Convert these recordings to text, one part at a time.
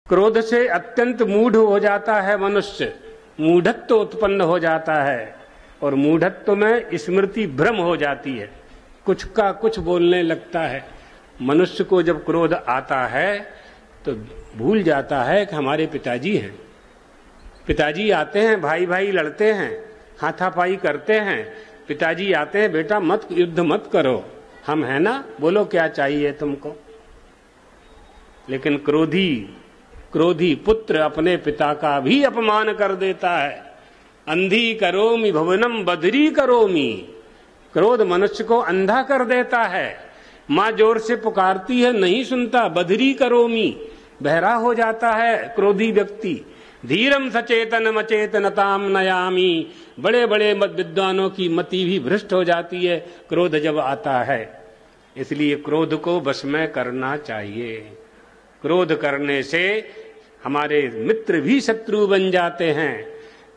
क्रोध से अत्यंत मूढ़ हो जाता है मनुष्य, मूढ़त्व उत्पन्न हो जाता है और मूढ़त्व में स्मृति भ्रम हो जाती है, कुछ का कुछ बोलने लगता है। मनुष्य को जब क्रोध आता है तो भूल जाता है कि हमारे पिताजी हैं। पिताजी आते हैं, भाई भाई लड़ते हैं, हाथापाई करते हैं। पिताजी आते हैं, बेटा मत युद्ध मत करो, हम हैं ना, बोलो क्या चाहिए तुमको। लेकिन क्रोधी पुत्र अपने पिता का भी अपमान कर देता है। अंधी करोमि भवनम बदरी करोमि। क्रोध मनुष्य को अंधा कर देता है। माँ जोर से पुकारती है, नहीं सुनता, बदरी करोमि, बहरा हो जाता है क्रोधी व्यक्ति। धीरम सचेतन मचेतनताम नयामी। बड़े बड़े विद्वानों की मति भी भ्रष्ट हो जाती है क्रोध जब आता है। इसलिए क्रोध को वश में करना चाहिए। क्रोध करने से हमारे मित्र भी शत्रु बन जाते हैं।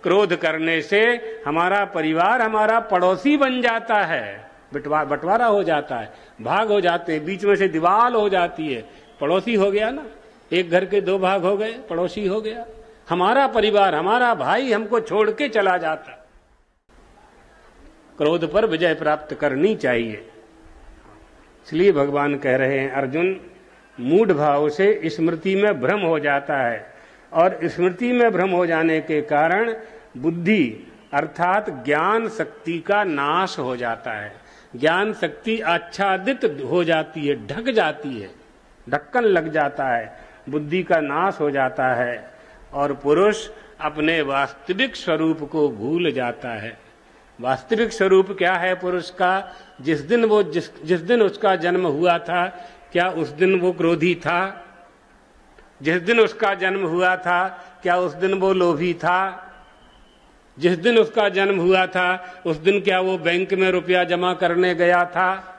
क्रोध करने से हमारा परिवार, हमारा पड़ोसी बन जाता है, बंटवारा हो जाता है, भाग हो जाते हैं, बीच में से दीवार हो जाती है। पड़ोसी हो गया ना, एक घर के दो भाग हो गए, पड़ोसी हो गया। हमारा परिवार, हमारा भाई हमको छोड़ के चला जाता। क्रोध पर विजय प्राप्त करनी चाहिए। इसलिए भगवान कह रहे हैं, अर्जुन मूढ़ भाव से स्मृति में भ्रम हो जाता है और स्मृति में भ्रम हो जाने के कारण बुद्धि अर्थात ज्ञान शक्ति का नाश हो जाता है। ज्ञान शक्ति आच्छादित हो जाती है, ढक जाती है, ढक्कन लग जाता है, बुद्धि का नाश हो जाता है और पुरुष अपने वास्तविक स्वरूप को भूल जाता है। वास्तविक स्वरूप क्या है पुरुष का? जिस दिन उसका जन्म हुआ था, क्या उस दिन वो क्रोधी था? जिस दिन उसका जन्म हुआ था, क्या उस दिन वो लोभी था? जिस दिन उसका जन्म हुआ था, उस दिन क्या वो बैंक में रुपया जमा करने गया था?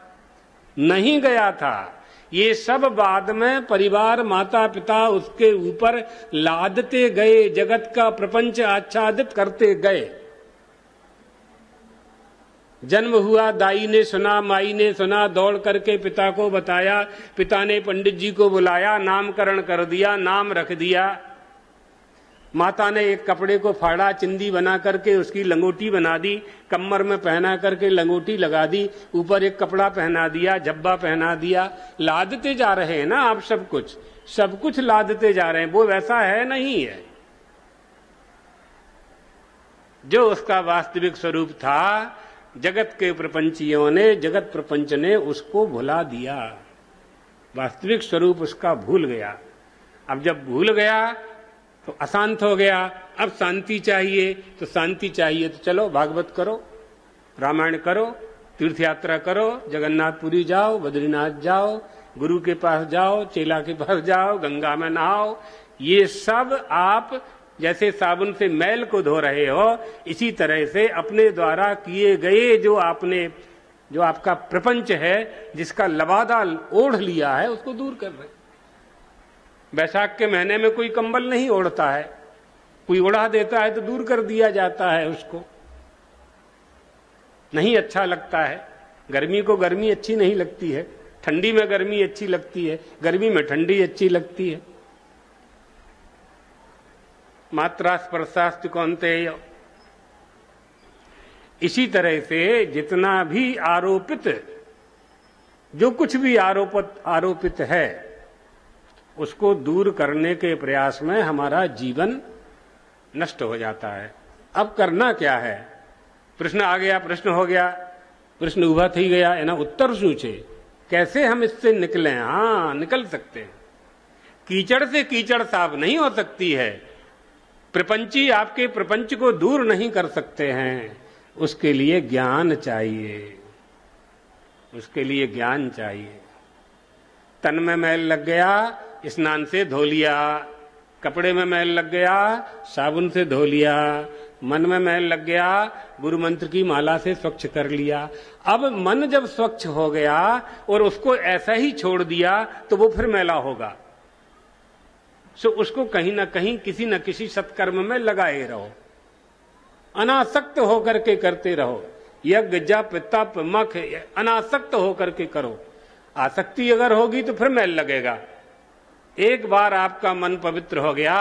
नहीं गया था। ये सब बाद में परिवार, माता पिता उसके ऊपर लादते गए, जगत का प्रपंच आच्छादित करते गए। जन्म हुआ, दाई ने सुना, माई ने सुना, दौड़ करके पिता को बताया, पिता ने पंडित जी को बुलाया, नामकरण कर दिया, नाम रख दिया। माता ने एक कपड़े को फाड़ा, चिंदी बना करके उसकी लंगोटी बना दी, कमर में पहना करके लंगोटी लगा दी, ऊपर एक कपड़ा पहना दिया, झब्बा पहना दिया। लादते जा रहे हैं ना आप सब कुछ लादते जा रहे हैं। वो वैसा है नहीं है जो उसका वास्तविक स्वरूप था। जगत के प्रपंचियों ने, जगत प्रपंच ने उसको भुला दिया, वास्तविक स्वरूप उसका भूल गया। अब जब भूल गया तो अशांत हो गया। अब शांति चाहिए, तो शांति चाहिए तो चलो भागवत करो, रामायण करो, तीर्थ यात्रा करो, जगन्नाथपुरी जाओ, बद्रीनाथ जाओ, गुरु के पास जाओ, चेला के पास जाओ, गंगा में नहाओ। ये सब आप जैसे साबुन से मैल को धो रहे हो, इसी तरह से अपने द्वारा किए गए जो आपका प्रपंच है, जिसका लबादा ओढ़ लिया है, उसको दूर कर रहे। बैसाख के महीने में कोई कंबल नहीं ओढ़ता है, कोई उड़ा देता है तो दूर कर दिया जाता है, उसको नहीं अच्छा लगता है। गर्मी को गर्मी अच्छी नहीं लगती है, ठंडी में गर्मी अच्छी लगती है, गर्मी में ठंडी अच्छी लगती है। मात्रा स्पर्शास्तु कौन्तेय। इसी तरह से जितना भी आरोपित, जो कुछ भी आरोपित है, उसको दूर करने के प्रयास में हमारा जीवन नष्ट हो जाता है। अब करना क्या है? प्रश्न आ गया, प्रश्न हो गया, प्रश्न उभा थी गया, एना उत्तर सूचे कैसे हम इससे निकलें? हाँ, निकल सकते हैं। कीचड़ से कीचड़ साफ नहीं हो सकती है। प्रपंची आपके प्रपंच को दूर नहीं कर सकते हैं। उसके लिए ज्ञान चाहिए, उसके लिए ज्ञान चाहिए। तन में मैल लग गया, स्नान से धो लिया। कपड़े में मैल लग गया, साबुन से धो लिया। मन में मैल लग गया, गुरु मंत्र की माला से स्वच्छ कर लिया। अब मन जब स्वच्छ हो गया और उसको ऐसा ही छोड़ दिया तो वो फिर मैला होगा। सो उसको कहीं ना कहीं किसी न किसी सत्कर्म में लगाए रहो, अनासक्त होकर के करते रहो। यज्ञ जप तप मख अनासक्त होकर के करो। आसक्ति अगर होगी तो फिर मैल लगेगा, एक बार आपका मन पवित्र हो गया,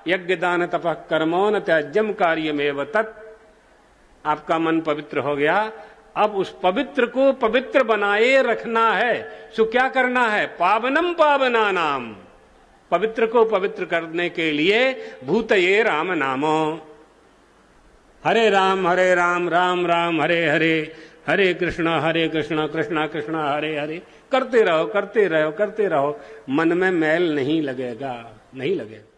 यज्ञ दान तपः कर्मो न त्याज्यम कार्यमेव तत्, आपका मन पवित्र हो गया। अब उस पवित्र को पवित्र बनाए रखना है। सो क्या करना है? पावनम पावना नाम, पवित्र को पवित्र करने के लिए भूतये राम नामो, हरे राम राम राम हरे हरे, हरे कृष्णा कृष्णा कृष्णा हरे हरे करते रहो, करते रहो, करते रहो। मन में मैल नहीं लगेगा, नहीं लगेगा।